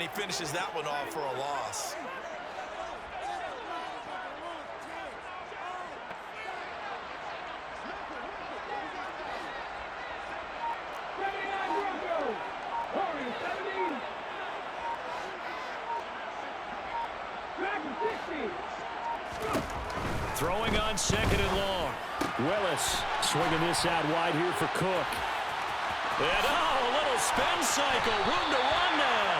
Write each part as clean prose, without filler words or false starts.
and he finishes that one off for a loss. Throwing on second and long. Willis swinging this out wide here for Cook. And a little spin cycle. Room to run now.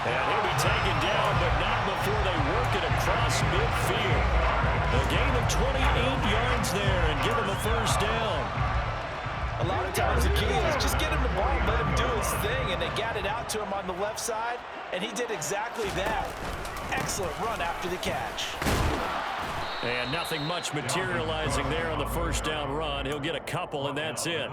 And he'll be taken down, but not before they work it across midfield. A gain of 28 yards there and give him a first down. A lot of times the key is just get him the ball, let him do his thing, and they got it out to him on the left side, and he did exactly that. Excellent run after the catch. And nothing much materializing there on the first down run. He'll get a couple, and that's it.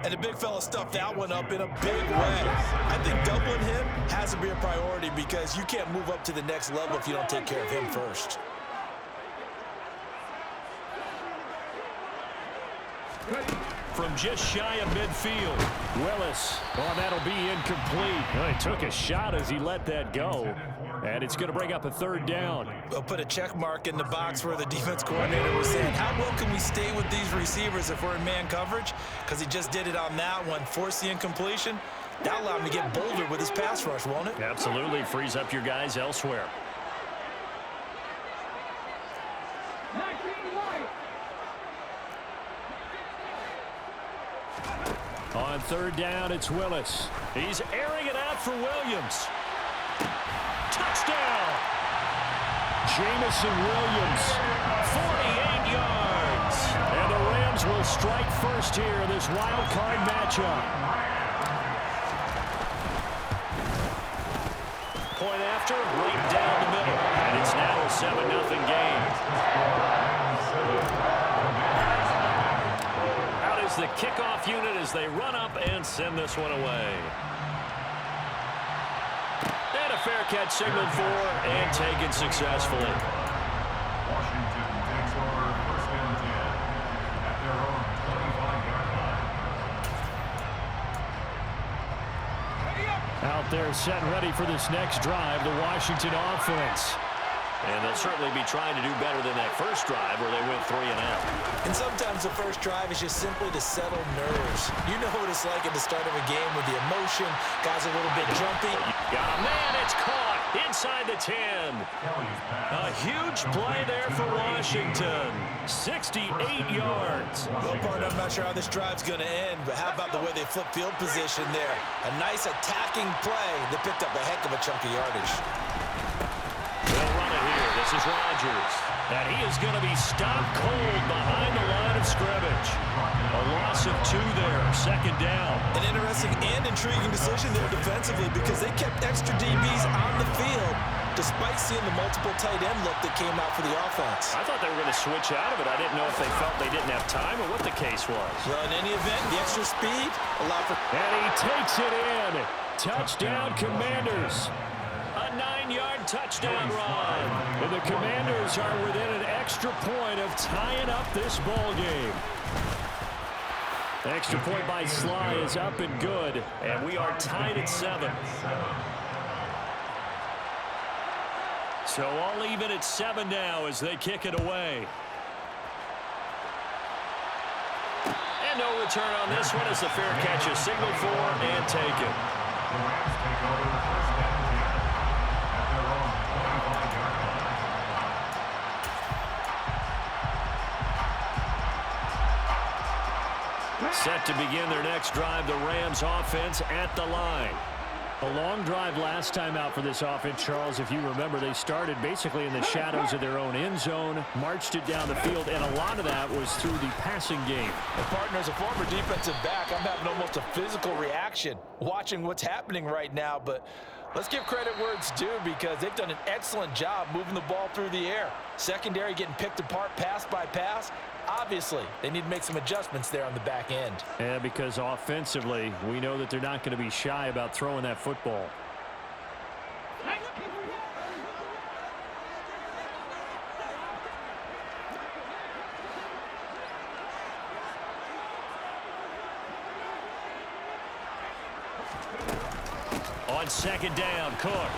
And the big fella stuffed that one up in a big way. I think doubling him has to be a priority because you can't move up to the next level if you don't take care of him first. From just shy of midfield, Willis. Oh, that'll be incomplete. Well, he took a shot as he let that go. And it's going to bring up a third down. They'll put a check mark in the box where the defense coordinator was saying, how well can we stay with these receivers if we're in man coverage? Because he just did it on that one, forced the incompletion. That'll allow him to get bolder with his pass rush, won't it? Absolutely. Frees up your guys elsewhere. On third down, it's Willis. He's airing it out for Williams. Touchdown! Jamison Williams, 48 yards. And the Rams will strike first here in this wild card matchup. Point after, right down the middle. And it's now a 7-0 game. Out is the kickoff unit as they run up and send this one away. And a fair catch signaled for and taken successfully. Washington takes over first and 10 at their own 25-yard line. Out there set and ready for this next drive, the Washington offense. And they'll certainly be trying to do better than that first drive where they went 3 and out. And sometimes the first drive is just simply to settle nerves. You know what it's like at the start of a game with the emotion, guys a little bit jumpy. Got a man, it's caught inside the 10. A huge play there for Washington. 68 yards. Well, partner, I'm not sure how this drive's going to end, but how about the way they flip field position there? A nice attacking play that picked up a heck of a chunk of yardage. They'll run it here. This is Rodgers. And he is going to be stopped cold behind the line of scrimmage. A loss of 2 there, second down. An interesting and intriguing decision there defensively because they kept extra DBs on the field despite seeing the multiple tight end look that came out for the offense. I thought they were going to switch out of it. I didn't know if they felt they didn't have time or what the case was. Well, in any event, the extra speed allowed for... And he takes it in. Touchdown, Commanders. A 9-yard touchdown run. And the Commanders are within an extra point of tying up this ball game. Extra point by Sly is up and good. And we are tied at 7. So all even at 7 now as they kick it away. And no return on this one as the fair catch is signaled for and taken. The Rams take over first and 10 at their own 25-yard line. Set to begin their next drive, the Rams offense at the line. A long drive last time out for this offense, Charles. If you remember, they started basically in the shadows of their own end zone, marched it down the field, and a lot of that was through the passing game. And partner, as a former defensive back, I'm having almost a physical reaction watching what's happening right now, but let's give credit where it's due because they've done an excellent job moving the ball through the air. Secondary getting picked apart pass by pass. Obviously, they need to make some adjustments there on the back end. Yeah, because offensively, we know that they're not going to be shy about throwing that football. On on second down. Cook.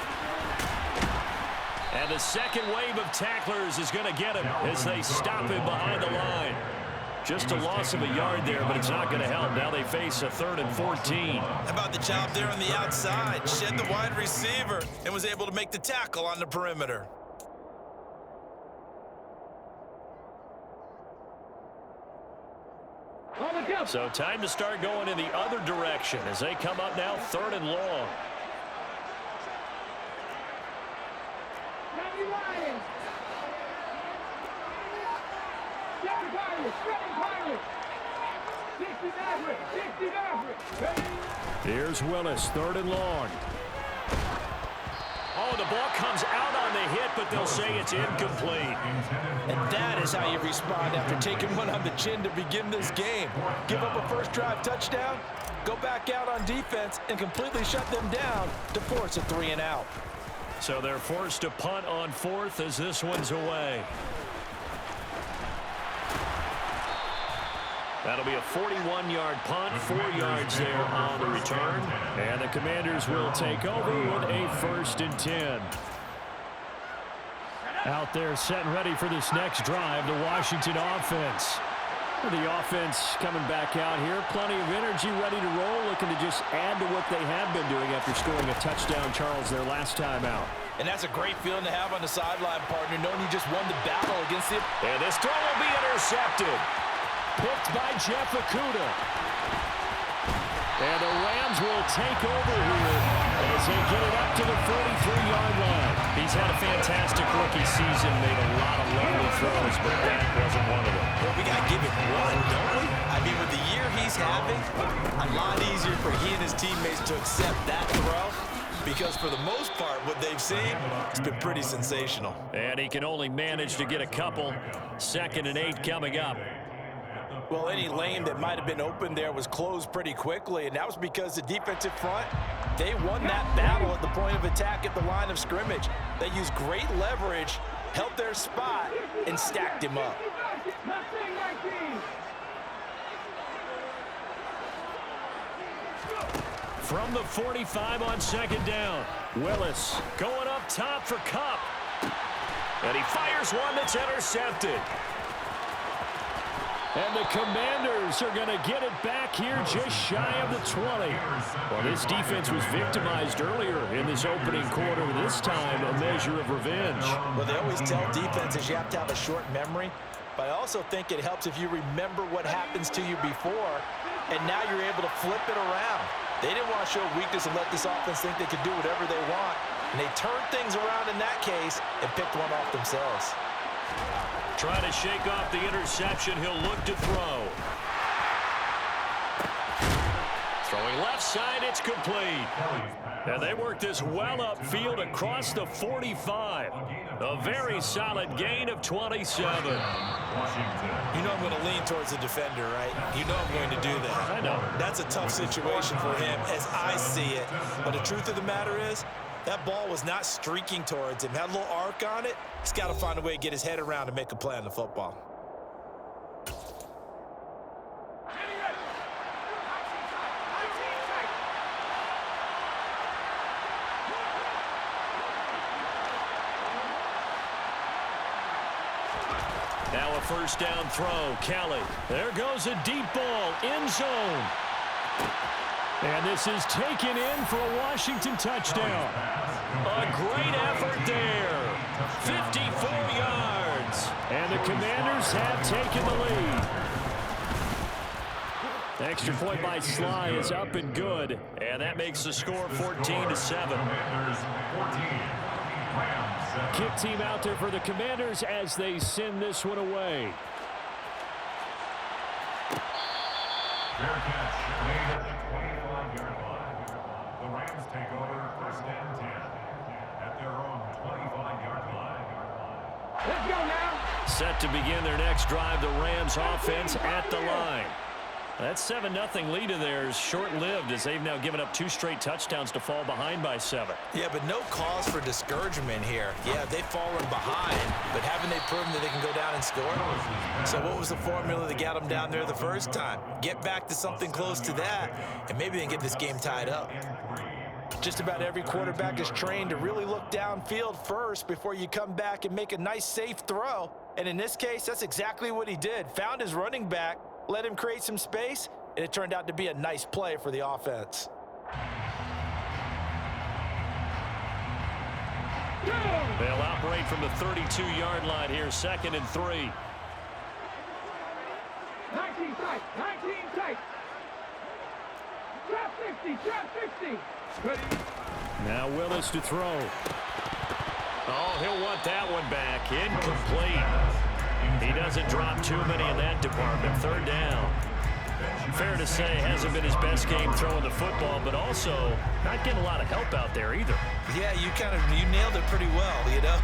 And the second wave of tacklers is going to get him as they stop him behind the line. Just a loss of a yard there, but it's not going to help. Now they face a 3rd and 14. How about the job there on the outside? Shed the wide receiver and was able to make the tackle on the perimeter. So time to start going in the other direction as they come up now 3rd and long. Here's Willis, 3rd and long. Oh, the ball comes out on the hit, but they'll say it's incomplete. And that is how you respond after taking one on the chin to begin this game. Give up a first drive touchdown, go back out on defense, and completely shut them down to force a 3 and out. So they're forced to punt on 4th as this one's away. That'll be a 41-yard punt, 4 yards there on the return. And the Commanders will take over with a 1st and 10. Out there set and ready for this next drive, the Washington offense. The offense coming back out here. Plenty of energy, ready to roll, looking to just add to what they have been doing after scoring a touchdown, Charles, their last time out. And that's a great feeling to have on the sideline, partner, knowing you just won the battle against it. And this throw will be intercepted. Picked by Jeff Okudah. And the Rams will take over here as they get it up to the 43-yard line. He's had a fantastic rookie season, made a lot of lovely throws, but that wasn't one of them. Well, we got to give it one, don't we? I mean, with the year he's having, a lot easier for he and his teammates to accept that throw, because for the most part, what they've seen, it's been pretty sensational. And he can only manage to get a couple. 2nd and 8 coming up. Well, any lane that might have been open there was closed pretty quickly, and that was because the defensive front, they won that battle at the point of attack at the line of scrimmage. They used great leverage, held their spot, and stacked him up. From the 45 on 2nd down, Willis going up top for Kupp. And he fires one that's intercepted. And the Commanders are going to get it back here just shy of the 20. Well, this defense was victimized earlier in this opening quarter. This time, a measure of revenge. Well, they always tell defenses you have to have a short memory, but I also think it helps if you remember what happens to you before, and now you're able to flip it around. They didn't want to show weakness and let this offense think they could do whatever they want, and they turned things around in that case and picked one off themselves. Trying to shake off the interception. He'll look to throw. Throwing left side, it's complete. And they work this well upfield across the 45. A very solid gain of 27. You know I'm going to lean towards the defender, right? You know I'm going to do that. I know. That's a tough situation for him as I see it. But the truth of the matter is, that ball was not streaking towards him. Had a little arc on it. He's got to find a way to get his head around and make a play on the football. Now a 1st down throw. Kelly. There goes a deep ball. End zone. And this is taken in for a Washington touchdown. A great effort there. 54 yards. And the Commanders have taken the lead. Extra point by Sly is up and good. And that makes the score 14-7. Kick team out there for the Commanders as they send this one away. Fair catch made at the 25-yard line. The Rams take over 1st and 10 at their own 25-yard line. Let's go now. Set to begin their next drive, the Rams offense at the line. That 7-0 lead of theirs short-lived as they've now given up 2 straight touchdowns to fall behind by 7. Yeah, but no cause for discouragement here. Yeah, they've fallen behind, but haven't they proven that they can go down and score? So what was the formula that got them down there the first time? Get back to something close to that, and maybe they can get this game tied up. Just about every quarterback is trained to really look downfield first before you come back and make a nice, safe throw. And in this case, that's exactly what he did. Found his running back, let him create some space, and it turned out to be a nice play for the offense. They'll operate from the 32-yard line here, 2nd and 3. 19 tight, 19 tight. Trap 60, trap 60. Ready? Now Willis to throw. Oh, he'll want that one back. Incomplete. He doesn't drop too many in that department. 3rd down. Fair to say, hasn't been his best game throwing the football, but also not getting a lot of help out there either. Yeah, you nailed it pretty well, you know.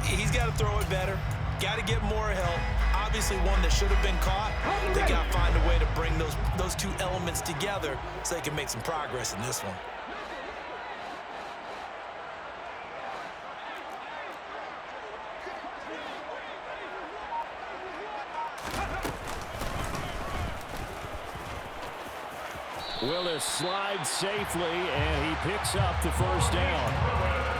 He's got to throw it better. Got to get more help. Obviously one that should have been caught. They got to find a way to bring those two elements together so they can make some progress in this one. Willis slides safely, and he picks up the 1st down.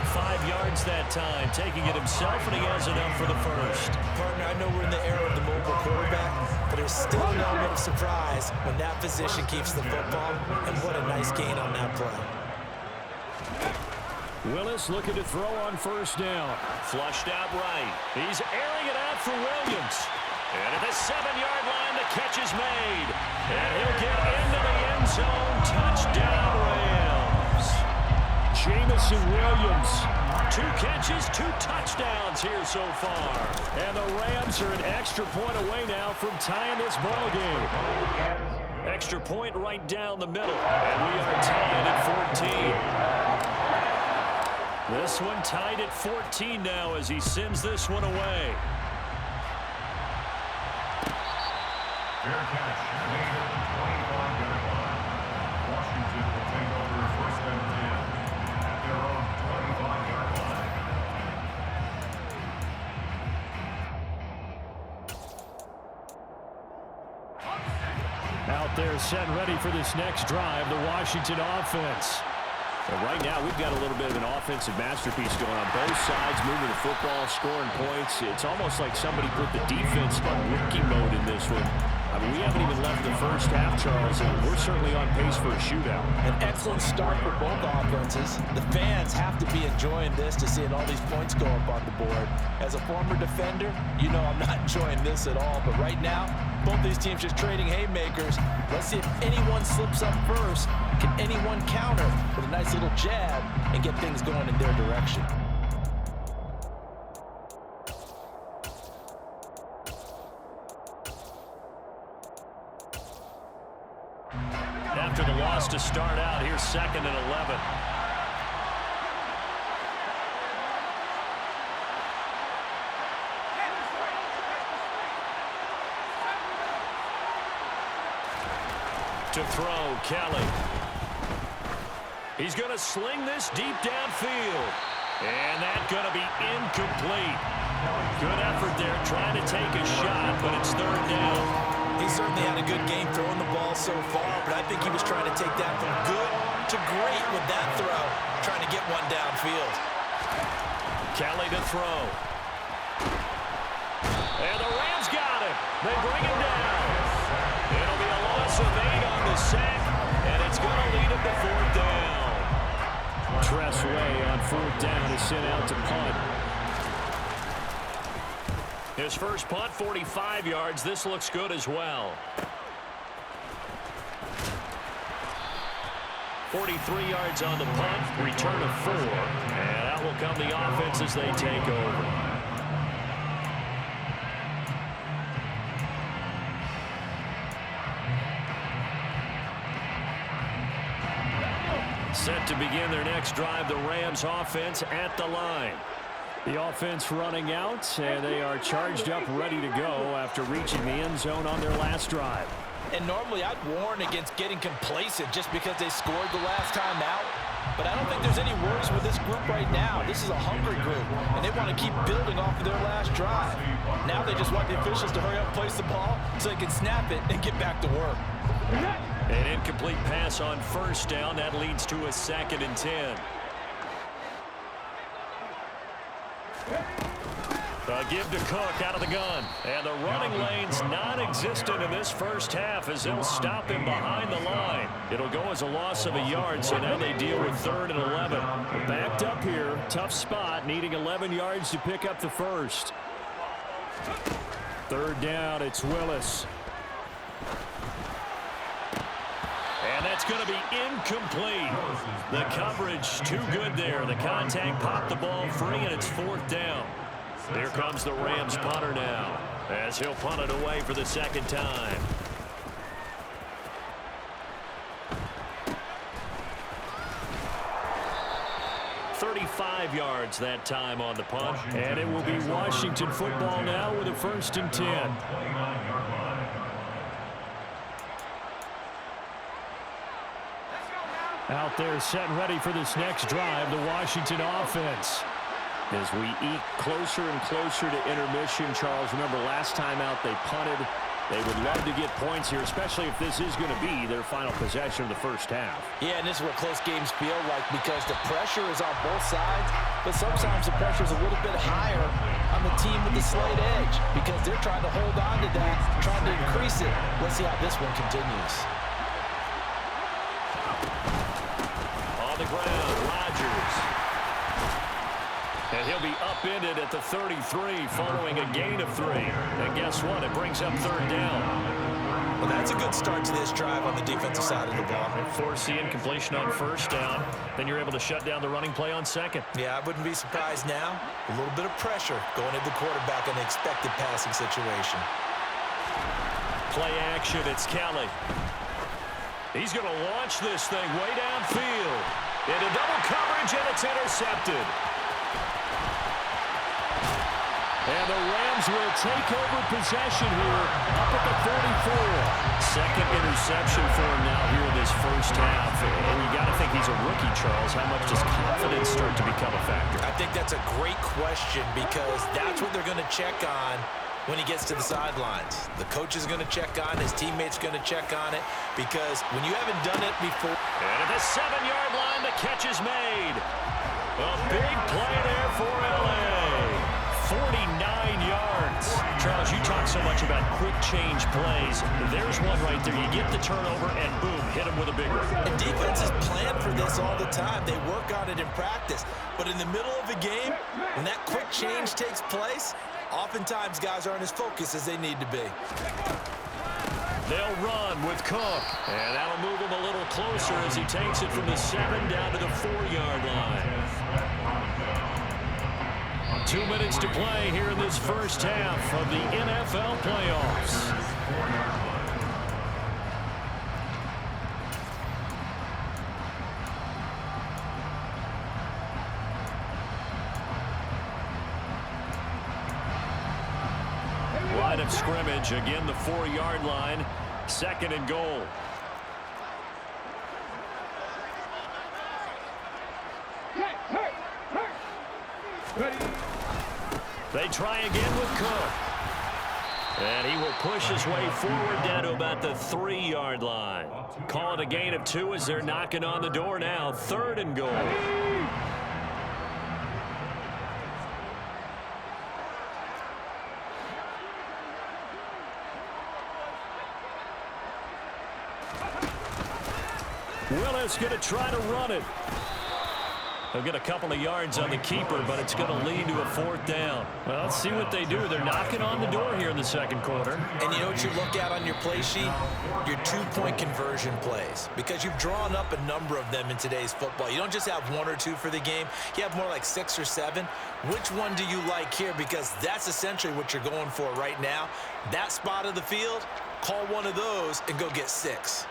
5 yards that time, taking it himself, and he has enough for the 1st. Partner, I know we're in the era of the mobile quarterback, but there's still an element of surprise when that position keeps the football, and what a nice gain on that play. Willis looking to throw on 1st down. Flushed out right. He's airing it out for Williams. And at the 7-yard line, the catch is made. And he'll get into the end zone. Touchdown, Rams. Jamison Williams. 2 catches, 2 touchdowns here so far. And the Rams are an extra point away now from tying this ball game. Extra point right down the middle. And we are tied at 14. This one tied at 14 now as he sends this one away. Fair catch made at the 25-yard line. Washington will take over 1st and 10 at their own 25-yard line. Out there set and ready for this next drive, the Washington offense. And right now, we've got a little bit of an offensive masterpiece going on. Both sides moving the football, scoring points. It's almost like somebody put the defense on rookie mode in this one. I mean, we haven't even left the 1st half, Charles, and we're certainly on pace for a shootout. An excellent start for both offenses. The fans have to be enjoying this to seeing all these points go up on the board. As a former defender, you know I'm not enjoying this at all. But right now, both these teams just trading haymakers. Let's see if anyone slips up first. Can anyone counter with a nice little jab and get things going in their direction? After the loss to start out, here's 2nd and 11. To throw, Kelly. He's going to sling this deep downfield. And that's going to be incomplete. Good effort there, trying to take a shot, but it's 3rd down. He certainly had a good game throwing the ball so far, but I think he was trying to take that from good to great with that throw, trying to get one downfield. Kelly to throw. And the Rams got him. They bring him down. It'll be a loss of 8 on the sack, and it's going to lead him to 4th down. Tressway on 4th down is sent out to punt. His first punt, 45 yards. This looks good as well. 43 yards on the punt, return of 4. And out will come the offense as they take over. Set to begin their next drive, the Rams offense at the line. The offense running out, and they are charged up, ready to go after reaching the end zone on their last drive. And normally I'd warn against getting complacent just because they scored the last time out. But I don't think there's any worries with this group right now. This is a hungry group, and they want to keep building off of their last drive. Now they just want the officials to hurry up and place the ball so they can snap it and get back to work. An incomplete pass on first down. That leads to a 2nd and 10. A give to Cook out of the gun. And the running lane's non-existent in this first half as they'll stop him behind the line. It'll go as a loss of a yard, so now they deal with 3rd and 11. Backed up here, tough spot, needing 11 yards to pick up the first. 3rd down, it's Willis. And that's going to be incomplete. The coverage too good there. The contact popped the ball free, and it's 4th down. Here comes the Rams punter now, as he'll punt it away for the 2nd time. "35 yards that time on the punt, and it will be Washington football now with a 1st and 10. Out there set and ready for this next drive, the Washington offense. As we eke closer and closer to intermission, Charles, remember last time out they punted. They would love to get points here, especially if this is going to be their final possession of the first half. Yeah, and this is what close games feel like because the pressure is on both sides, but sometimes the pressure is a little bit higher on the team with the slight edge because they're trying to hold on to that, trying to increase it. Let's see how this one continues. On the ground, Rodgers. And he'll be upended at the 33 following a gain of 3. And guess what? It brings up 3rd down. Well, that's a good start to this drive on the defensive side of the ball. Force the incompletion on 1st down. Then you're able to shut down the running play on 2nd. Yeah, I wouldn't be surprised now. A little bit of pressure going into the quarterback in the expected passing situation. Play action, it's Kelly. He's going to launch this thing way downfield. Into double coverage, and it's intercepted. And the Rams will take over possession here up at the 44. 2nd interception for him now here in this first half. And you got to think he's a rookie, Charles. How much does confidence start to become a factor? I think that's a great question because that's what they're going to check on when he gets to the sidelines. The coach is going to check on, his teammates going to check on it because when you haven't done it before. And at the 7-yard line, the catch is made. A big play there for L.A. 49 yards. Charles, you talk so much about quick change plays. There's one right there. You get the turnover, and boom, hit him with a big one. And defenses plan for this all the time. They work on it in practice. But in the middle of a game, when that quick change takes place, oftentimes guys aren't as focused as they need to be. They'll run with Cook. And that'll move him a little closer as he takes it from the 7 down to the 4-yard line. 2 minutes to play here in this first half of the NFL playoffs. Line of scrimmage, again the 4-yard line, 2nd and goal. They try again with Cook. And he will push his way forward down to about the 3-yard line. Call it a gain of 2 as they're knocking on the door now. 3rd and goal. Willis going to try to run it. They'll get a couple of yards on the keeper, but it's going to lead to a 4th down. Well, let's see what they do. They're knocking on the door here in the 2nd quarter. And you know what you look at on your play sheet? Your 2-point conversion plays. Because you've drawn up a number of them in today's football. You don't just have 1 or 2 for the game. You have more like 6 or 7. Which one do you like here? Because that's essentially what you're going for right now. That spot of the field, call one of those and go get 6.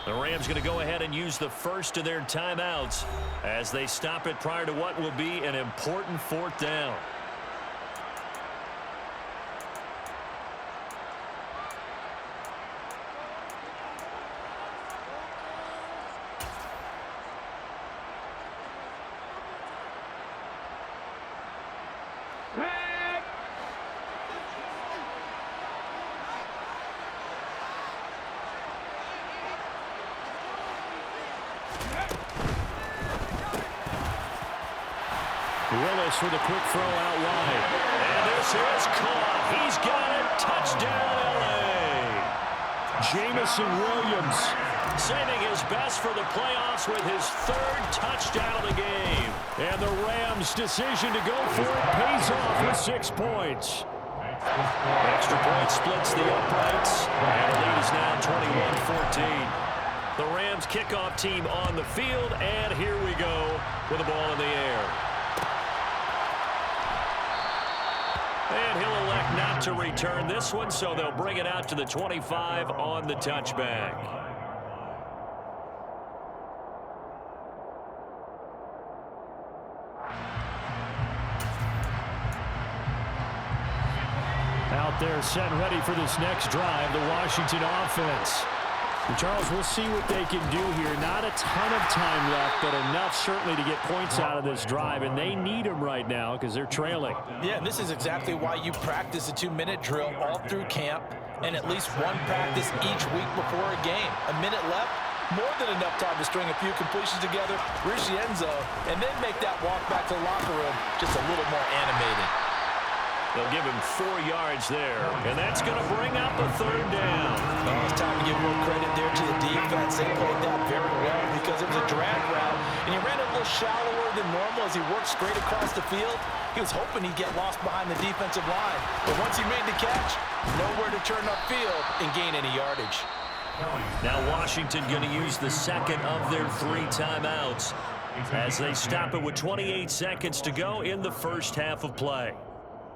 The Rams going to go ahead and use the first of their timeouts as they stop it prior to what will be an important fourth down. Willis with a quick throw out wide. And this is caught. He's got it. Touchdown, L.A. Jamison Williams saving his best for the playoffs with his third touchdown of the game. And the Rams' decision to go for it pays off with 6 points. Extra point splits the uprights. And the lead is now 21-14. The Rams kickoff team on the field. And here we go with the ball in the air. And he'll elect not to return this one, so they'll bring it out to the 25 on the touchback. Out there set and ready for this next drive, the Washington offense. And Charles, we'll see what they can do here. Not a ton of time left, but enough certainly to get points out of this drive, and they need them right now because they're trailing. Yeah, and this is exactly why you practice a 2-minute drill all through camp and at least one practice each week before a game. A minute left, more than enough time to string a few completions together, reach the end zone, and then make that walk back to the locker room just a little more animated. They'll give him 4 yards there, and that's going to bring up a third down. Oh, it's time to give more credit there to the defense. They played that very well because it was a drag route, and he ran a little shallower than normal as he worked straight across the field. He was hoping he'd get lost behind the defensive line, but once he made the catch, nowhere to turn upfield and gain any yardage. Now Washington going to use the second of their 3 timeouts as they stop it with 28 seconds to go in the first half of play.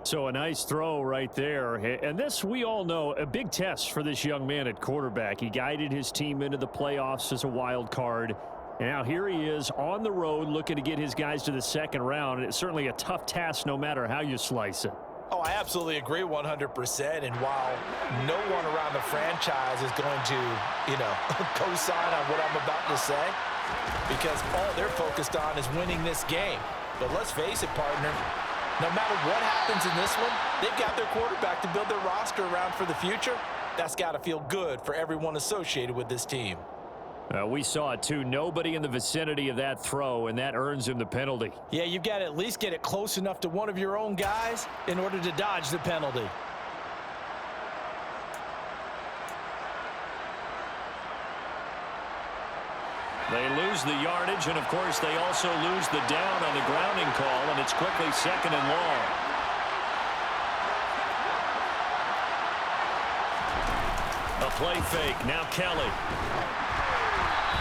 So a nice throw right there. And this, we all know, a big test for this young man at quarterback. He guided his team into the playoffs as a wild card. And now here he is on the road looking to get his guys to the second round. And it's certainly a tough task no matter how you slice it. Oh, I absolutely agree 100%. And while no one around the franchise is going to, co-sign on what I'm about to say, because all they're focused on is winning this game. But let's face it, partner, no matter what happens in this one, they've got their quarterback to build their roster around for the future. That's got to feel good for everyone associated with this team. We saw it, too. Nobody in the vicinity of that throw, and that earns him the penalty. Yeah, you've got to at least get it close enough to one of your own guys in order to dodge the penalty. They lose the yardage, and, of course, they also lose the down on the grounding call, and it's quickly second and long. A play fake. Now Kelly.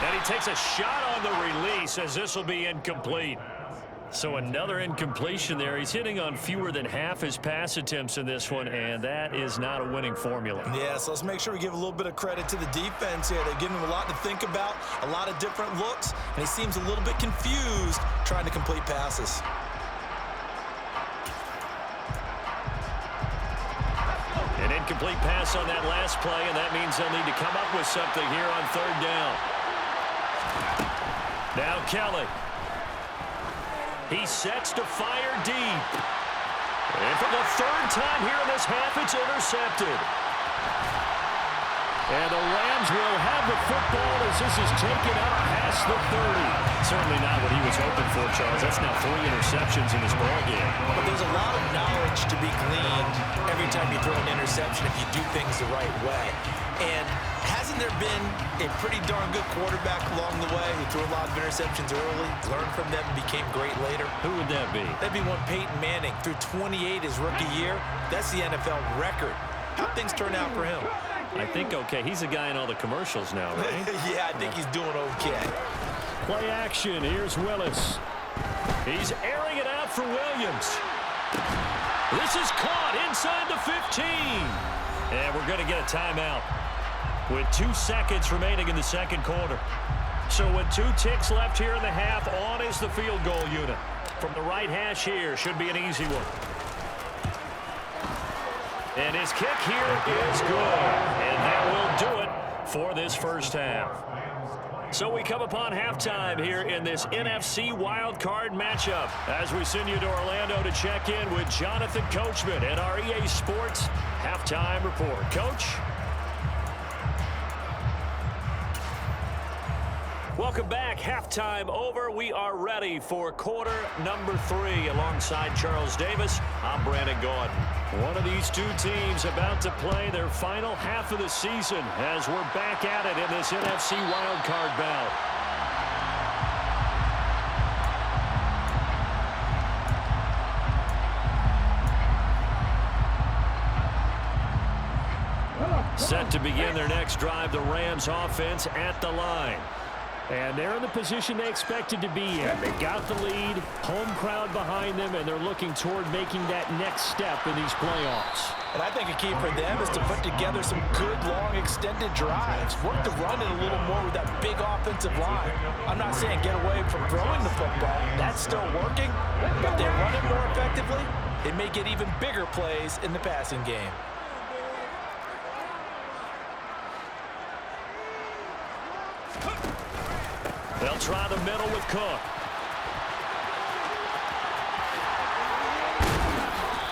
And he takes a shot on the release as this will be incomplete. So another incompletion there. He's hitting on fewer than half his pass attempts in this one, and that is not a winning formula. Yeah, so let's make sure we give a little bit of credit to the defense here. They're giving him a lot to think about, a lot of different looks, and he seems a little bit confused trying to complete passes. An incomplete pass on that last play, and that means they'll need to come up with something here on third down. Now Kelly. He sets to fire deep. And for the third time here in this half, it's intercepted. And the Rams will have the football as this is taken up past the 30. Certainly not what he was hoping for, Charles. That's now 3 interceptions in this ballgame. But there's a lot of knowledge to be gleaned every time you throw an interception if you do things the right way. And hasn't there been a pretty darn good quarterback along the way who threw a lot of interceptions early, learned from them, and became great later? Who would that be? That'd be one Peyton Manning. Threw 28 his rookie year. That's the NFL record. How'd things turn out for him? I think okay. He's a guy in all the commercials now, right? Yeah, I think he's doing okay. Play action. Here's Willis. He's airing it out for Williams. This is caught inside the 15. And we're going to get a timeout. with 2 seconds remaining in the second quarter. So with 2 ticks left here in the half, on is the field goal unit. From the right hash here, should be an easy one. And his kick here is good. And that will do it for this first half. So we come upon halftime here in this NFC wildcard matchup as we send you to Orlando to check in with Jonathan Coachman at our EA Sports Halftime Report. Coach? Welcome back. Halftime over. We are ready for quarter number 3. Alongside Charles Davis, I'm Brandon Gordon. One of these two teams about to play their final half of the season as we're back at it in this NFC wildcard bout. Set to begin their next drive, the Rams offense at the line. And they're in the position they expected to be in. They got the lead, home crowd behind them, and they're looking toward making that next step in these playoffs. And I think a key for them is to put together some good, long, extended drives. Work the run in a little more with that big offensive line. I'm not saying get away from throwing the football. That's still working. But they run it more effectively, they may get even bigger plays in the passing game. They'll try the middle with Cook.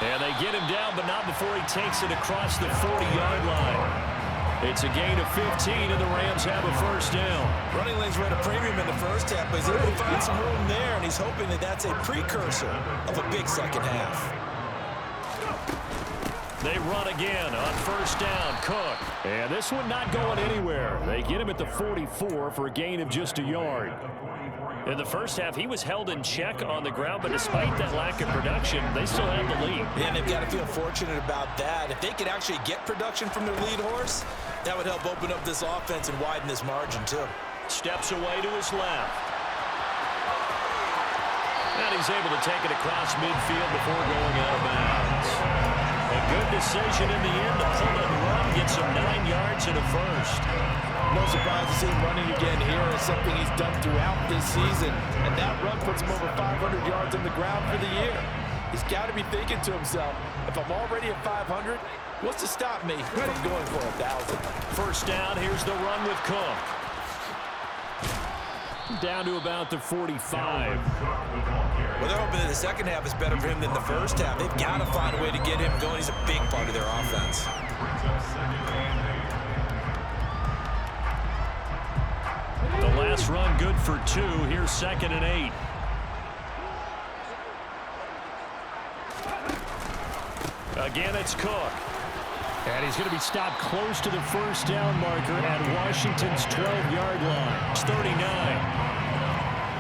And they get him down, but not before he takes it across the 40-yard line. It's a gain of 15, and the Rams have a first down. Running lanes were at a premium in the first half, but he's able to find some room there, and he's hoping that that's a precursor of a big second half. They run again on first down, Cook. And this one not going anywhere. They get him at the 44 for a gain of just a yard. In the first half, he was held in check on the ground, but despite that lack of production, they still have the lead. And they've got to feel fortunate about that. If they could actually get production from their lead horse, that would help open up this offense and widen this margin, too. Steps away to his left. And he's able to take it across midfield before going out of bounds. A good decision in the end to pull and run, get some 9 yards and a first. No surprise to see him running again here. It's something he's done throughout this season. And that run puts him over 500 yards on the ground for the year. He's got to be thinking to himself, if I'm already at 500, what's to stop me from going for 1,000? First down, here's the run with Cook. Down to about the 45. Well, they're hoping that the second half is better for him than the first half. They've got to find a way to get him going. He's a big part of their offense. The last run good for 2. Here's 2nd and 8. Again, it's Cook. And he's going to be stopped close to the first down marker at Washington's 12-yard line. It's 39.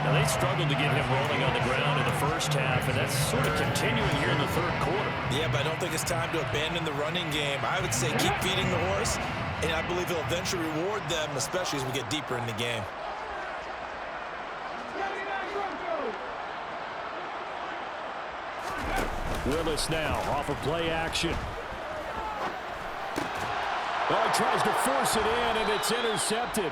Now, they struggled to get him rolling on the ground in the first half, and that's sort of continuing here in the third quarter. Yeah, but I don't think it's time to abandon the running game. I would say keep feeding the horse, and I believe he'll eventually reward them, especially as we get deeper in the game. Willis now off of play action. Oh, he tries to force it in, and it's intercepted.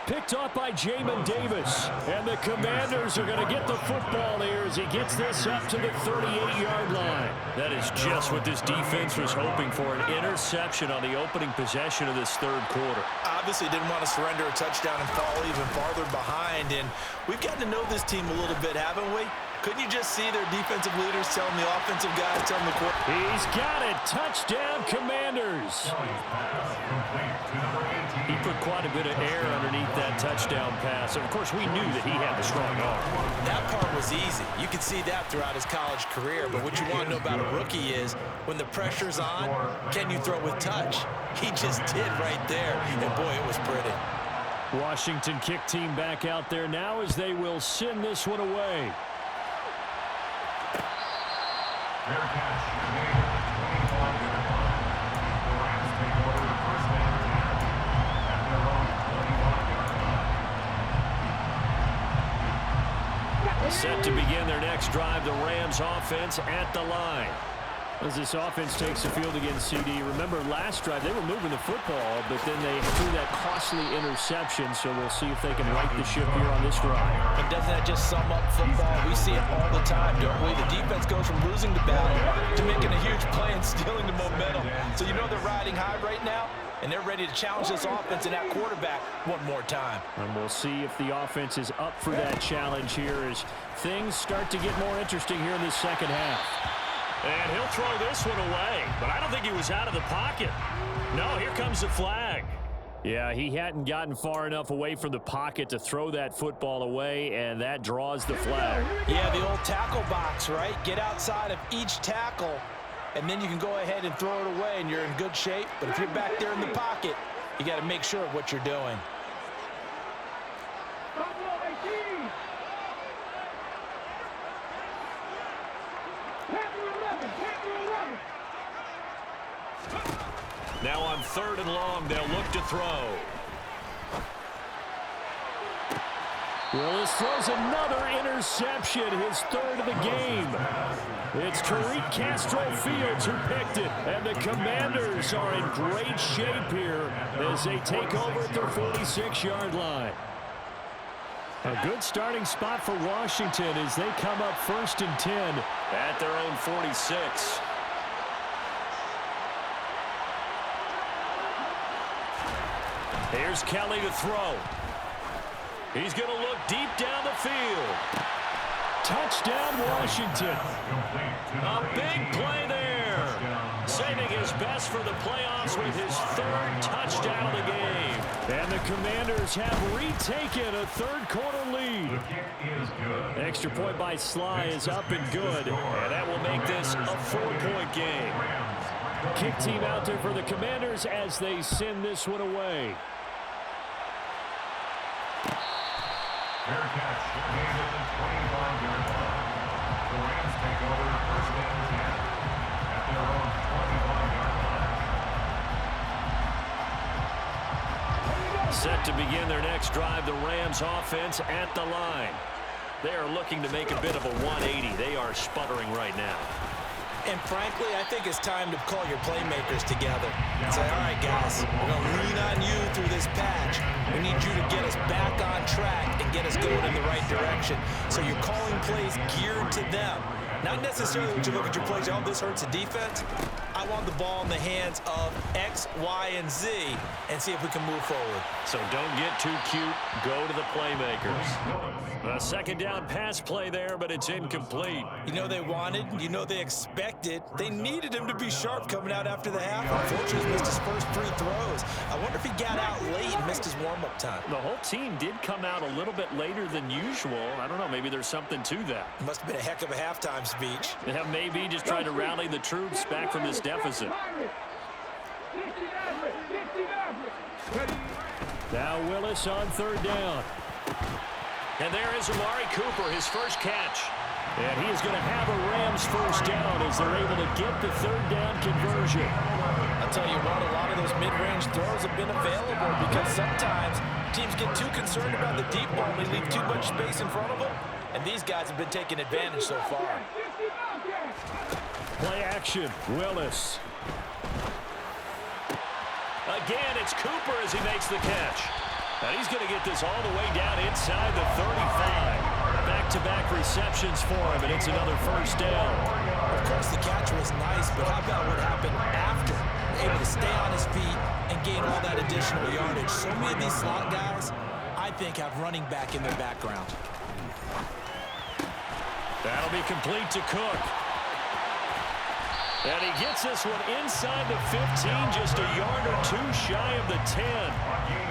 Picked off by Jamin Davis. And the Commanders are going to get the football here as he gets this up to the 38-yard line. That is just what this defense was hoping for, an interception on the opening possession of this third quarter. Obviously didn't want to surrender a touchdown and fall even farther behind. And we've gotten to know this team a little bit, haven't we? Couldn't you just see their defensive leaders telling the offensive guys, telling the quarterback? He's got it. Touchdown, Commanders. He put quite a bit of air underneath that touchdown pass. And, of course, we knew that he had the strong arm. That part was easy. You could see that throughout his college career. But what you want to know about a rookie is when the pressure's on, can you throw with touch? He just did right there. And, boy, it was pretty. Washington kick team back out there now as they will send this one away. Fair catch. Made at the 25-yard line. The Rams take over first and 10 at their own 25-yard line. Set to begin their next drive, the Rams offense at the line. As this offense takes the field against CD, remember last drive they were moving the football, but then they threw that costly interception, so we'll see if they can right the ship here on this drive. And doesn't that just sum up football? We see it all the time, don't we? The defense goes from losing the battle to making a huge play and stealing the momentum. So you know they're riding high right now, and they're ready to challenge this offense and that quarterback one more time. And we'll see if the offense is up for that challenge here as things start to get more interesting here in this second half. And he'll throw this one away, but I don't think he was out of the pocket. No, here comes the flag. Yeah, he hadn't gotten far enough away from the pocket to throw that football away, and that draws the flag. Yeah, the old tackle box, right? Get outside of each tackle, and then you can go ahead and throw it away, and you're in good shape. But if you're back there in the pocket, you got to make sure of what you're doing. Now on 3rd and long, they'll look to throw. Willis throws another interception, his 3rd of the game. It's Tariq Castro Fields who picked it, and the Commanders are in great shape here as they take over at their 46-yard line. A good starting spot for Washington as they come up 1st and 10 at their own 46. Here's Kelly to throw. He's going to look deep down the field. Touchdown, Washington. A big play there. Saving his best for the playoffs with his 3rd touchdown of the game. And the Commanders have retaken a 3rd-quarter lead. Extra point by Sly is up and good. And that will make this a 4-point game. Kick team out there for the Commanders as they send this one away. Fair catch. Made at the 25-yard line. The Rams take over 1st and 10 at their own 25-yard line. Set to begin their next drive, the Rams offense at the line. They are looking to make a bit of a 180. They are sputtering right now. And frankly, I think it's time to call your playmakers together and say, all right, guys, we're going to lean on you through this patch. We need you to get us back on track and get us going in the right direction. So you're calling plays geared to them. Not necessarily when you look at your plays, oh, this hurts the defense. I want the ball in the hands of X, Y, and Z and see if we can move forward. So don't get too cute. Go to the playmakers. A 2nd down pass play there, but it's incomplete. You know they wanted, you know they expected. They needed him to be sharp coming out after the half. Unfortunately, he missed his first 3 throws. I wonder if he got out late and missed his warm-up time. The whole team did come out a little bit later than usual. I don't know, maybe there's something to that. Must have been a heck of a halftime speech. Yeah, maybe just trying to rally the troops back from this deficit. Now Willis on 3rd down. And there is Amari Cooper, his first catch. And he is going to have a Rams first down as they're able to get the 3rd down conversion. I'll tell you what, a lot of those mid-range throws have been available because sometimes teams get too concerned about the deep ball and they leave too much space in front of them. And these guys have been taking advantage so far. Play action, Willis. Again, it's Cooper as he makes the catch. And he's going to get this all the way down inside the 35. Back-to-back receptions for him, and it's another first down. Of course, the catch was nice, but how about what happened after? Able to stay on his feet and gain all that additional yardage. So many of these slot guys, I think, have running back in their background. That'll be complete to Cook. And he gets this one inside the 15, just a yard or 2 shy of the 10.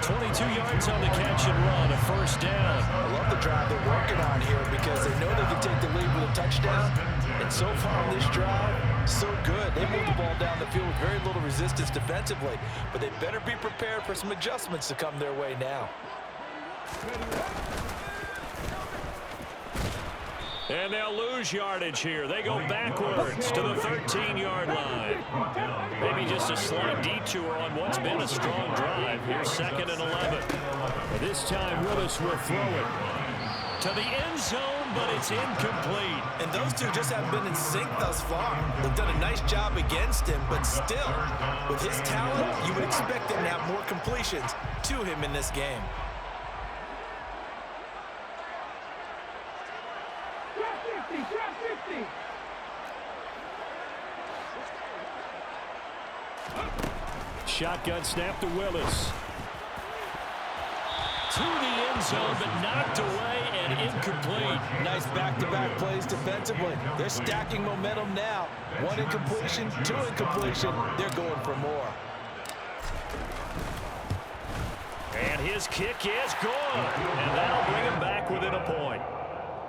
22 yards on the catch and run, a first down. I love the drive they're working on here because they know they can take the lead with a touchdown. And so far on this drive, so good. They moved the ball down the field with very little resistance defensively. But they better be prepared for some adjustments to come their way now. And they'll lose yardage here. They go backwards to the 13-yard line. Maybe just a slight detour on what's been a strong drive. Here's 2nd and 11. This time Willis will throw it to the end zone. but it's incomplete. And those two just haven't been in sync thus far. They've done a nice job against him, but still, with his talent, you would expect them to have more completions to him in this game. Drop 50, drop 50. Shotgun snap to Willis. To the end zone, but knocked away and incomplete. Nice back-to-back plays defensively. They're stacking momentum now. One incompletion, two incompletion. They're going for more. And his kick is good. And that'll bring him back within a point.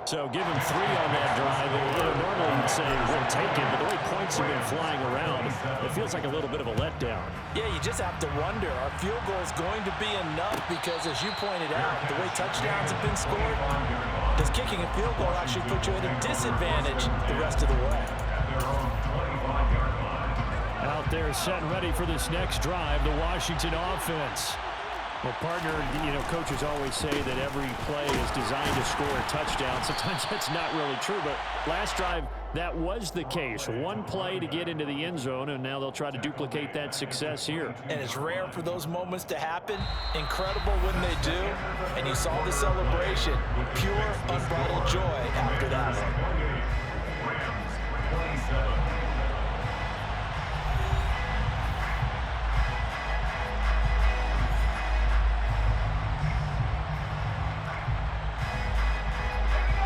So give him 3 on that drive. Normally you'd say we'll take it, but the way points have been flying around, it feels like a little bit of a letdown. Yeah, you just have to wonder, are field goals going to be enough? Because as you pointed out, the way touchdowns have been scored, does kicking a field goal actually put you at a disadvantage the rest of the way? Out there set and ready for this next drive, the Washington offense. Well, partner, coaches always say that every play is designed to score a touchdown. Sometimes that's not really true, but last drive, that was the case. One play to get into the end zone, and now they'll try to duplicate that success here. And it's rare for those moments to happen. Incredible when they do. And you saw the celebration. Pure, unbridled joy after that one.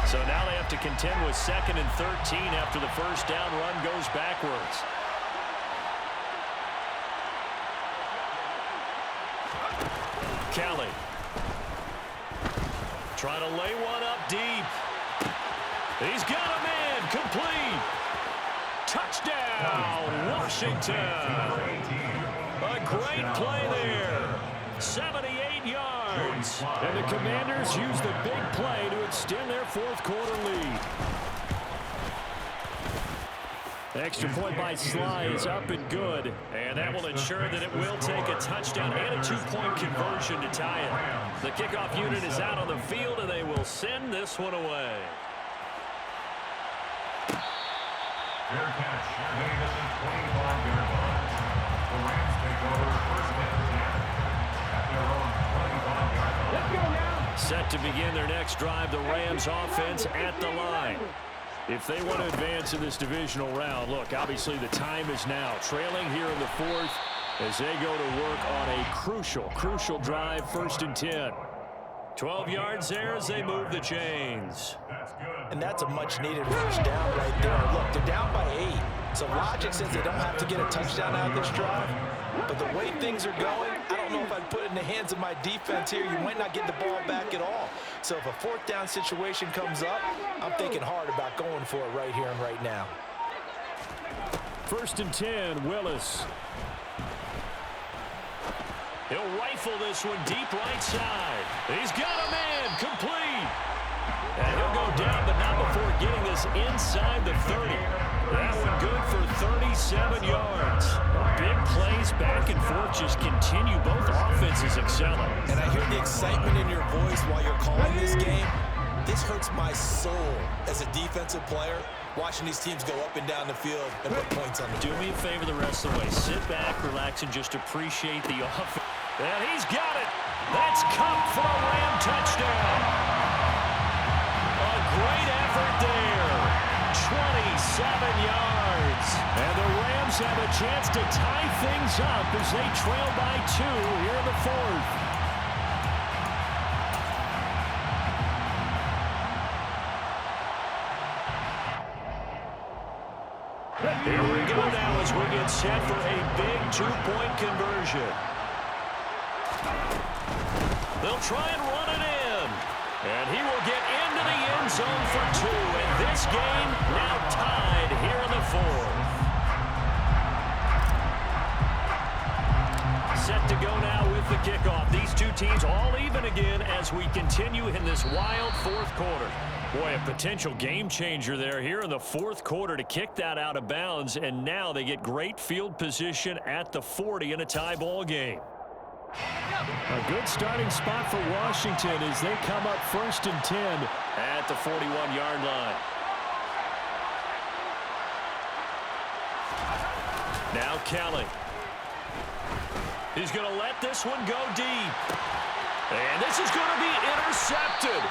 So now they have to contend with 2nd and 13 after the first down run goes backwards. Kelly. Trying to lay one up deep. He's got a man. Complete. Touchdown, Washington. A great play there. 78 yards. And the Commanders use the big play to extend their 4th quarter lead. The extra point by Sly is up and good. And that will ensure that it will take a touchdown and a 2-point conversion to tie it. The kickoff unit is out on the field, and they will send this one away. Fair catch made at the 25-yard line. The Rams take over 1st and 10 at their own 25-yard line. Let's go now. Set to begin their next drive, the Rams offense at the line. If they want to advance in this divisional round, look, obviously the time is now. Trailing here in the 4th as they go to work on a crucial drive, 1st and 10. 12 yards there as they move the chains. And that's a much-needed first down right there. Look, they're down by 8. So logic says they don't have to get a touchdown out of this drive. But the way things are going, I don't know if I'd put it in the hands of my defense here. You might not get the ball back at all. So if a 4th down situation comes up, I'm thinking hard about going for it right here and right now. 1st and 10, Willis. He'll rifle this one deep right side. He's got a man, complete. And he'll go down, but not before getting this inside the 30. That one good for 37 yards. Big plays back and forth just continue. Both offenses excelling. And I hear the excitement in your voice while you're calling this game. This hurts my soul as a defensive player, watching these teams go up and down the field and put points on the Do board. me a favor the rest of the way. Sit back, relax, and just appreciate the offense. And he's got it. That's Cup for a Ram touchdown. A great effort there. 27 yards. And the Rams have a chance to tie things up as they trail by 2 here in the 4th. Here we go now as we get set for a big 2-point conversion. They'll try and run it in. And he will get into the end zone for 2. And this game now tied here in the 4th. Set to go now with the kickoff. These two teams all even again as we continue in this wild 4th quarter. Boy, a potential game changer there here in the 4th quarter to kick that out of bounds. And now they get great field position at the 40 in a tie ball game. A good starting spot for Washington as they come up 1st and 10 at the 41-yard line. Now Kelly. He's going to let this one go deep. And this is going to be intercepted.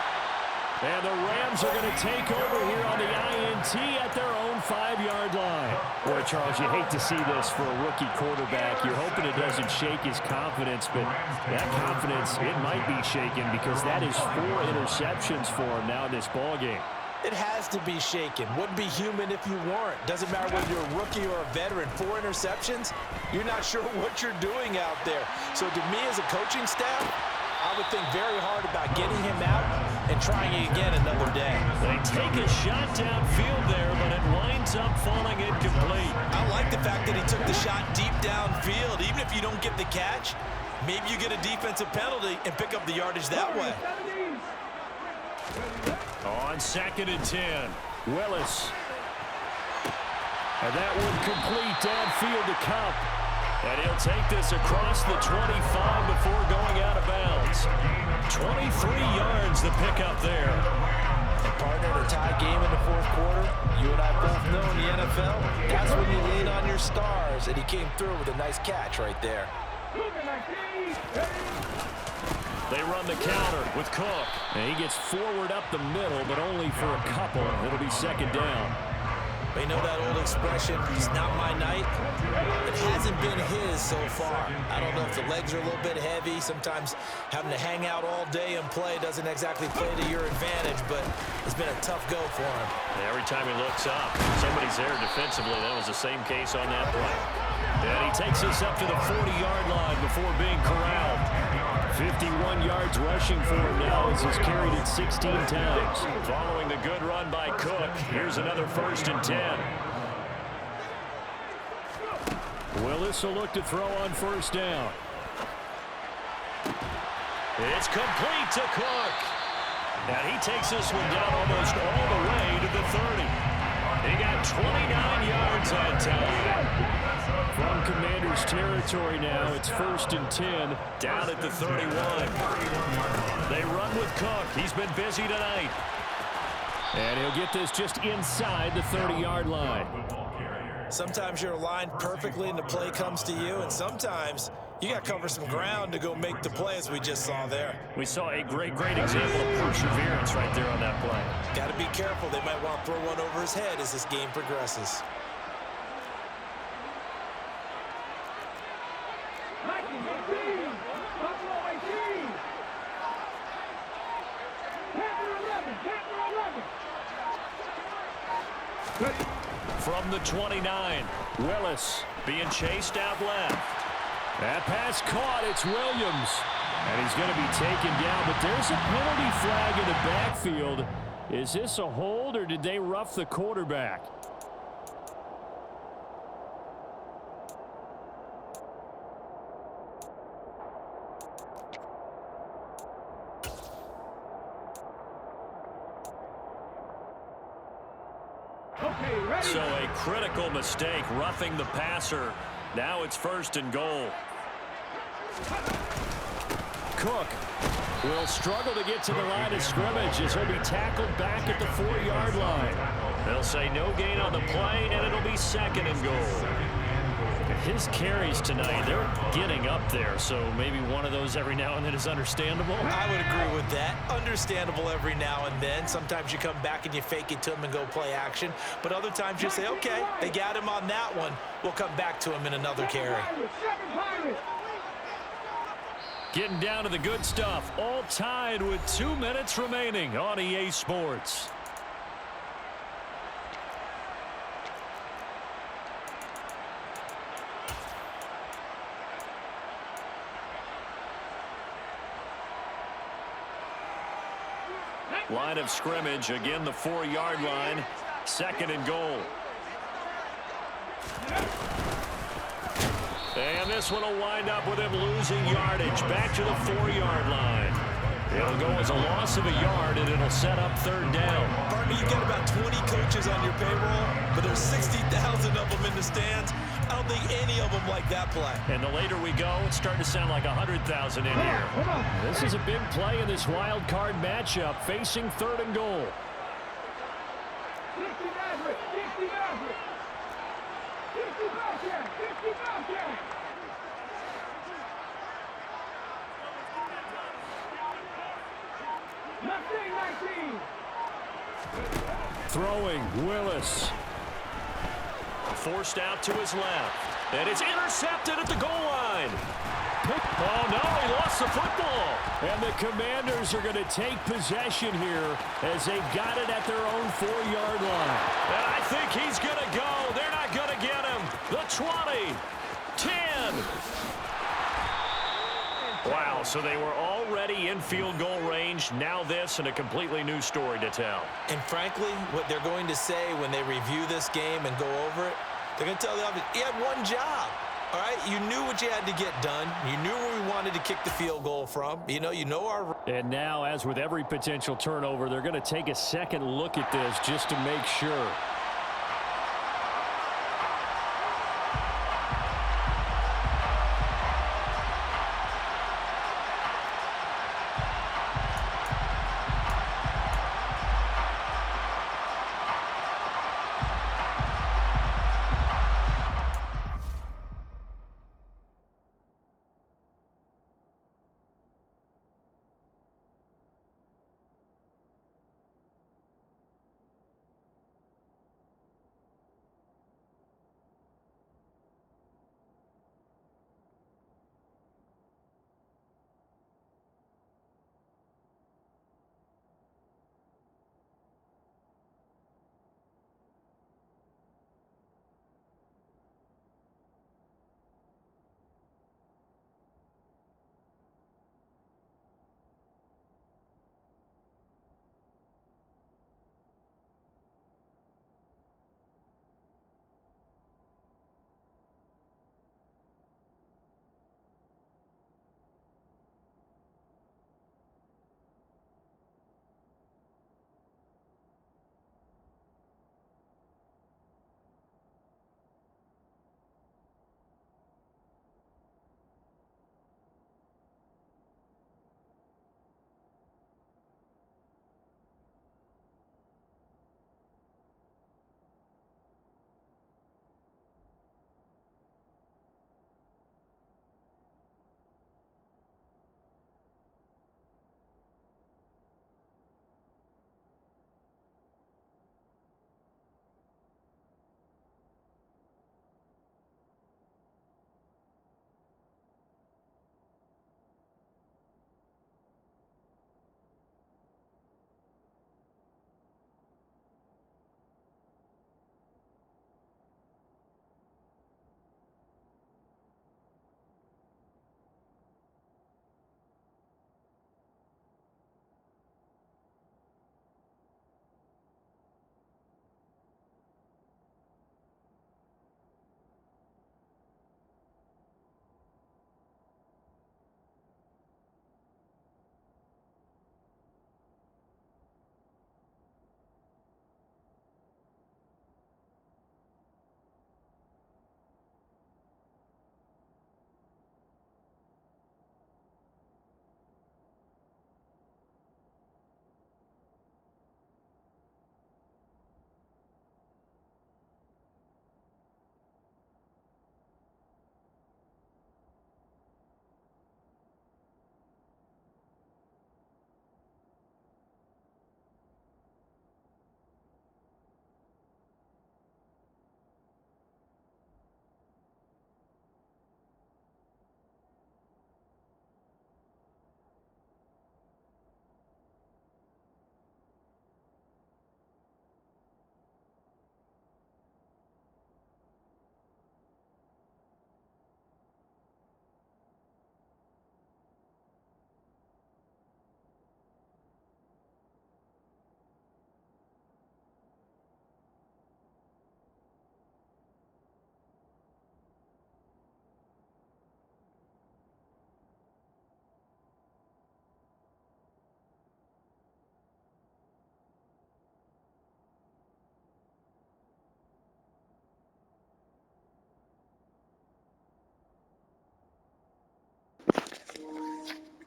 And the Rams are going to take over here on the INT at their own 5-yard line. Boy, Charles, you hate to see this for a rookie quarterback. You're hoping it doesn't shake his confidence, but that confidence, it might be shaken because that is 4 interceptions for him now in this ballgame. It has to be shaken. Wouldn't be human if you weren't. Doesn't matter whether you're a rookie or a veteran. 4 interceptions, you're not sure what you're doing out there. So to me as a coaching staff, I would think very hard about getting him out and trying it again another day. They take a shot downfield there, but it winds up falling incomplete. I like the fact that he took the shot deep downfield. Even if you don't get the catch, maybe you get a defensive penalty and pick up the yardage that way. On 2nd and 10, Willis. And that one complete downfield to Cup. And he'll take this across the 25 before going out of bounds. 23 yards the pickup there. And partner, in a tie game in the 4th quarter, you and I both know in the NFL, that's when you lean on your stars. And he came through with a nice catch right there. They run the counter with Cook. And he gets forward up the middle, but only for a couple. It'll be 2nd down. You know that old expression, it's not my night? It hasn't been his so far. I don't know if the legs are a little bit heavy. Sometimes having to hang out all day and play doesn't exactly play to your advantage, but it's been a tough go for him. Every time he looks up, somebody's there defensively. That was the same case on that play. And he takes us up to the 40-yard line before being corralled. 51 yards rushing for him now as he's carried it 16 times. Following the good run by Cook, here's another 1st and 10. Willis will look to throw on 1st down. It's complete to Cook. And he takes this one down almost all the way to the 30. He got 29 yards that time. From Commander's territory now, it's 1st and 10, down at the 31. They run with Cook. He's been busy tonight. And he'll get this just inside the 30-yard line. Sometimes you're aligned perfectly and the play comes to you, and sometimes you got to cover some ground to go make the play, as we just saw there. We saw a great example of perseverance right there on that play. Got to be careful. They might want to throw one over his head as this game progresses. From the 29, Willis being chased out left. That pass caught. It's Williams. And he's going to be taken down, but there's a penalty flag in the backfield. Is this a hold, or did they rough the quarterback? So a critical mistake, roughing the passer. Now it's 1st and goal. Cook will struggle to get to the line of scrimmage as he'll be tackled back at the 4-yard line. They'll say no gain on the play, and it'll be 2nd and goal. His carries tonight, they're getting up there, so maybe one of those every now and then is understandable. I would agree with that. Understandable every now and then. Sometimes you come back and you fake it to him and go play action. But other times you say, okay, they got him on that one. We'll come back to him in another carry. Getting down to the good stuff. All tied with 2 minutes remaining on EA Sports. Line of scrimmage, again the 4-yard line, 2nd and goal. And this one will wind up with him losing yardage back to the 4-yard line. It'll go as a loss of a yard, and it'll set up 3rd down. Partner, you've got about 20 coaches on your payroll, but there's 60,000 of them in the stands. I don't think any of them like that play. And the later we go, it's starting to sound like 100,000 in here. This is a big play in this wild card matchup, facing 3rd and goal. 50 Maverick, 50 Maverick. 50 Bobcat, 50 Bobcat. Nothing 19. Throwing, Willis. Forced out to his left. And it's intercepted at the goal line. Oh, no, he lost the football. And the Commanders are going to take possession here as they've got it at their own 4-yard line. And I think he's going to go. They're not going to get him. The 20, 10. Wow, so they were already in field goal range. Now this and a completely new story to tell. And frankly, what they're going to say when they review this game and go over it, they're going to tell the offense, he had one job. All right, you knew what you had to get done. You knew where we wanted to kick the field goal from. You know our... And now, as with every potential turnover, they're going to take a second look at this just to make sure.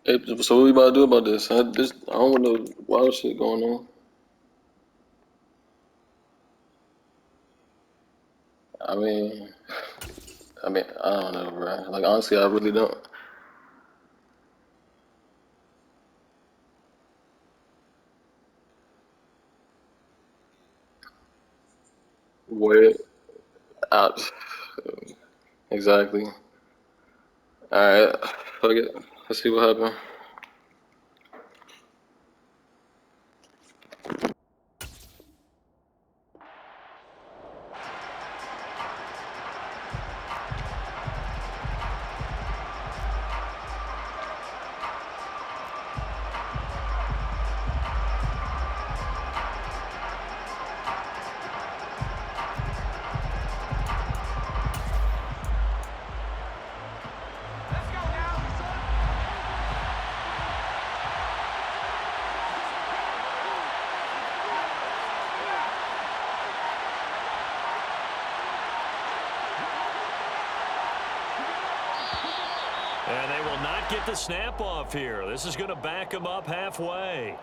Hey, so what we about to do about this? I don't want no wild shit going on. I mean, I don't know, bro. Like honestly, I really don't. Where out? Exactly. All right. Fuck it. Let's see what happens. And they will not get the snap off here. This is going to back them up halfway.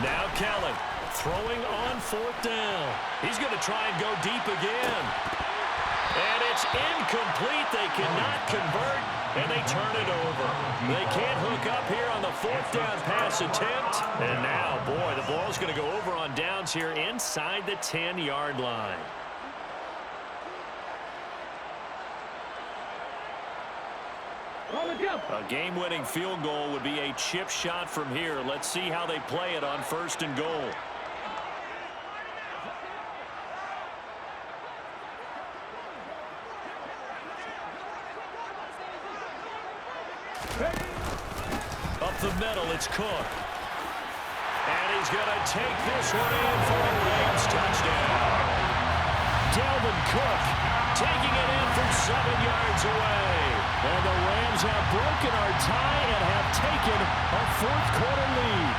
Now Kelly throwing on 4th down. He's going to try and go deep again. And it's incomplete. They cannot convert, and they turn it over. They can't hook up here on the 4th down pass attempt. And now, boy, the ball's going to go over on downs here inside the 10-yard line. A game-winning field goal would be a chip shot from here. Let's see how they play it on 1st and goal. Up the middle, it's Cook. And he's going to take this one in for a Rams touchdown. Dalvin Cook taking it in from 7 yards away. And the Rams have broken our tie and have taken a 4th quarter lead.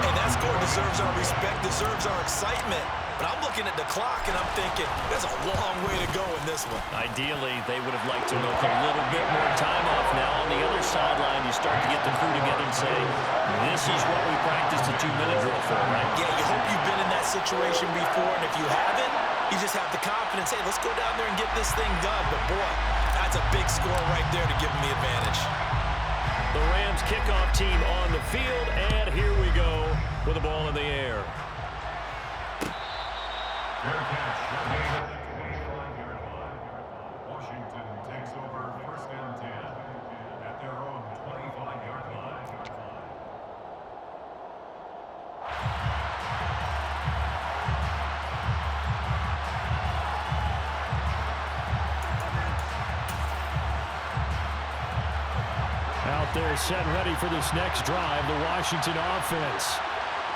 Hey, that score deserves our respect, deserves our excitement. But I'm looking at the clock, and I'm thinking, there's a long way to go in this one. Ideally, they would have liked to milk a little bit more time off. Now on the other sideline, you start to get the crew together and say, this is what we practiced a 2-minute drill for, right? Yeah, you hope you've been in that situation before, and if you haven't, you just have the confidence, hey, let's go down there and get this thing done. But, boy, that's a big score right there to give them the advantage. The Rams kickoff team on the field, and here we go with the ball in the air. Fair catch made at the 25-yard line. Washington takes over 1st and 10 at their own 25-yard line. Out there set ready for this next drive, the Washington offense.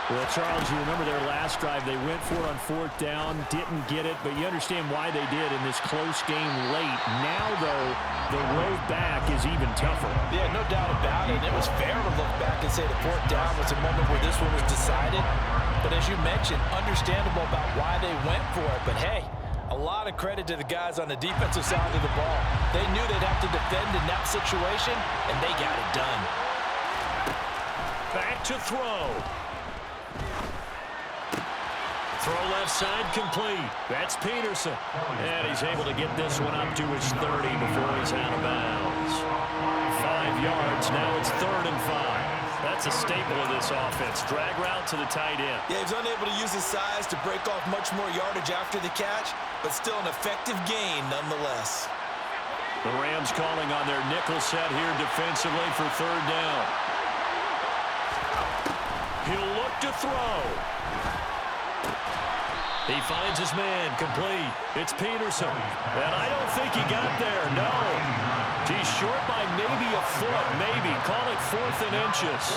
Well, Charles, you remember their last drive. They went for it on 4th down, didn't get it, but you understand why they did in this close game late. Now, though, the road back is even tougher. Yeah, no doubt about it. It was fair to look back and say the 4th down was a moment where this one was decided. But as you mentioned, understandable about why they went for it. But, hey, a lot of credit to the guys on the defensive side of the ball. They knew they'd have to defend in that situation, and they got it done. Back to throw. Throw left side complete. That's Peterson. And he's able to get this one up to his 30 before he's out of bounds. 5 yards. Now it's 3rd and 5. That's a staple of this offense. Drag route to the tight end. Yeah, he's unable to use his size to break off much more yardage after the catch, but still an effective gain nonetheless. The Rams calling on their nickel set here defensively for third down. He'll look to throw. He finds his man, complete. It's Peterson. And I don't think he got there, no. He's short by maybe a foot, maybe. Call it 4th and inches.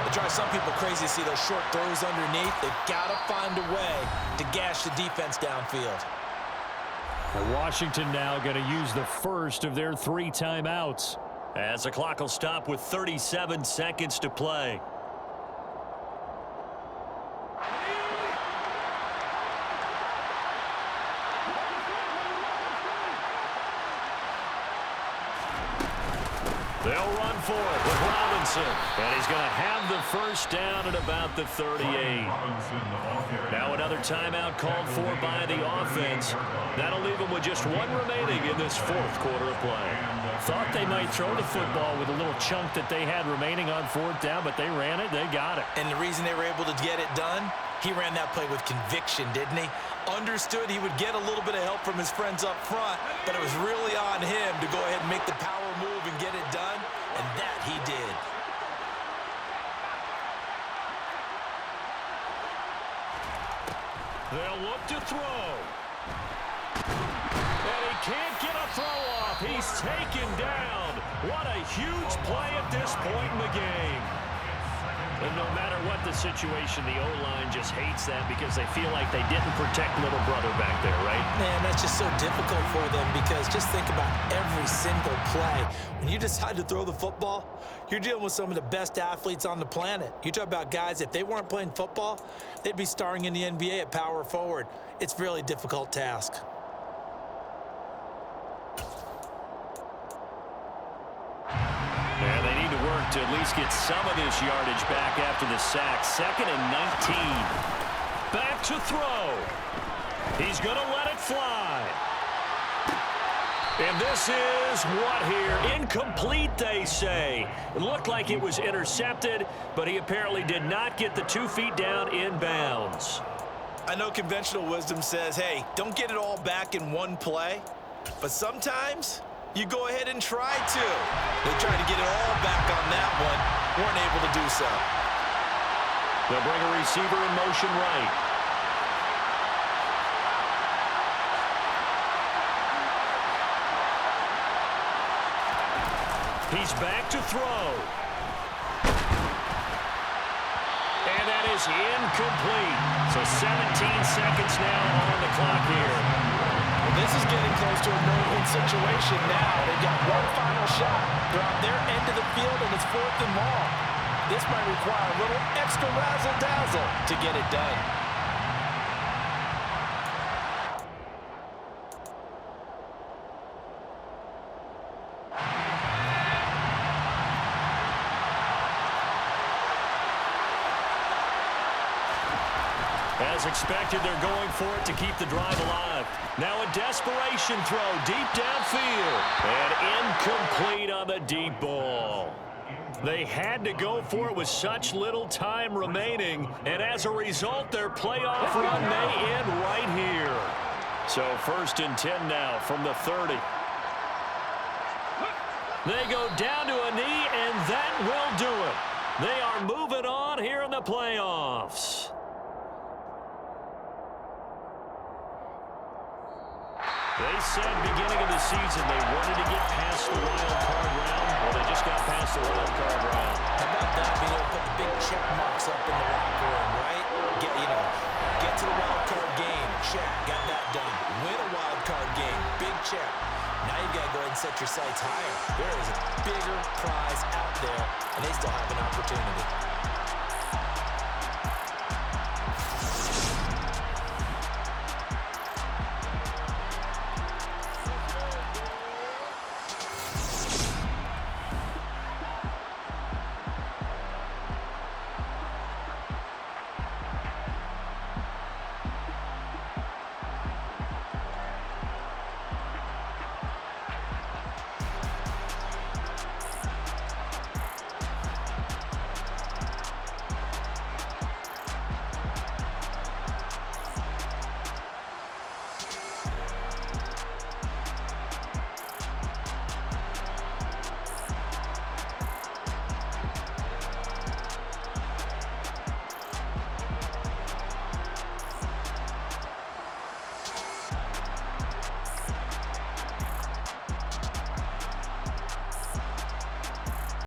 It drives some people crazy to see those short throws underneath. They've got to find a way to gash the defense downfield. And Washington now going to use the first of their 3 timeouts, as the clock will stop with 37 seconds to play. They'll run for it with Robinson. And he's going to have the first down at about the 38. Now another timeout called for by the offense. That'll leave them with just 1 remaining in this 4th quarter of play. Thought they might throw the football with a little chunk that they had remaining on 4th down, but they ran it, they got it. And the reason they were able to get it done, he ran that play with conviction, didn't he? Understood he would get a little bit of help from his friends up front, but it was really on him to go ahead and make the power move and get it done, and that he did. They'll look to throw. And he can't get a throw off. He's taken down. What a huge play at this point in the game. And no matter what the situation, the O-line just hates that because they feel like they didn't protect little brother back there, right? Man, that's just so difficult for them because just think about every single play. When you decide to throw the football, you're dealing with some of the best athletes on the planet. You talk about guys, if they weren't playing football, they'd be starring in the NBA at power forward. It's a really difficult task. And they need to work to at least get some of this yardage back after the sack. 2nd and 19. Back to throw. He's going to let it fly. And this is what here? Incomplete, they say. It looked like it was intercepted, but he apparently did not get the 2 feet down in bounds. I know conventional wisdom says, hey, don't get it all back in one play, but sometimes you go ahead and try to. They tried to get it all back on that one, weren't able to do so. They'll bring a receiver in motion right. He's back to throw. And that is incomplete. So 17 seconds now on the clock here. Well, this is getting close to a no-win situation now. They've got one final shot. They're on their end of the field, and it's 4th and long. This might require a little extra razzle-dazzle to get it done. As expected, they're going for it to keep the drive alive. Now a desperation throw deep downfield. And incomplete on the deep ball. They had to go for it with such little time remaining. And as a result, their playoff run may end right here. So 1st and 10 now from the 30. They go down to a knee, and that will do it. They are moving on here in the playoffs. They said beginning of the season they wanted to get past the wild card round. Well, they just got past the wild card round. How about that? Being able to put big check marks up in the locker room, right? Get to the wild card game. Check. Got that done. Win a wild card game. Big check. Now you got to go ahead and set your sights higher. There is a bigger prize out there, and they still have an opportunity.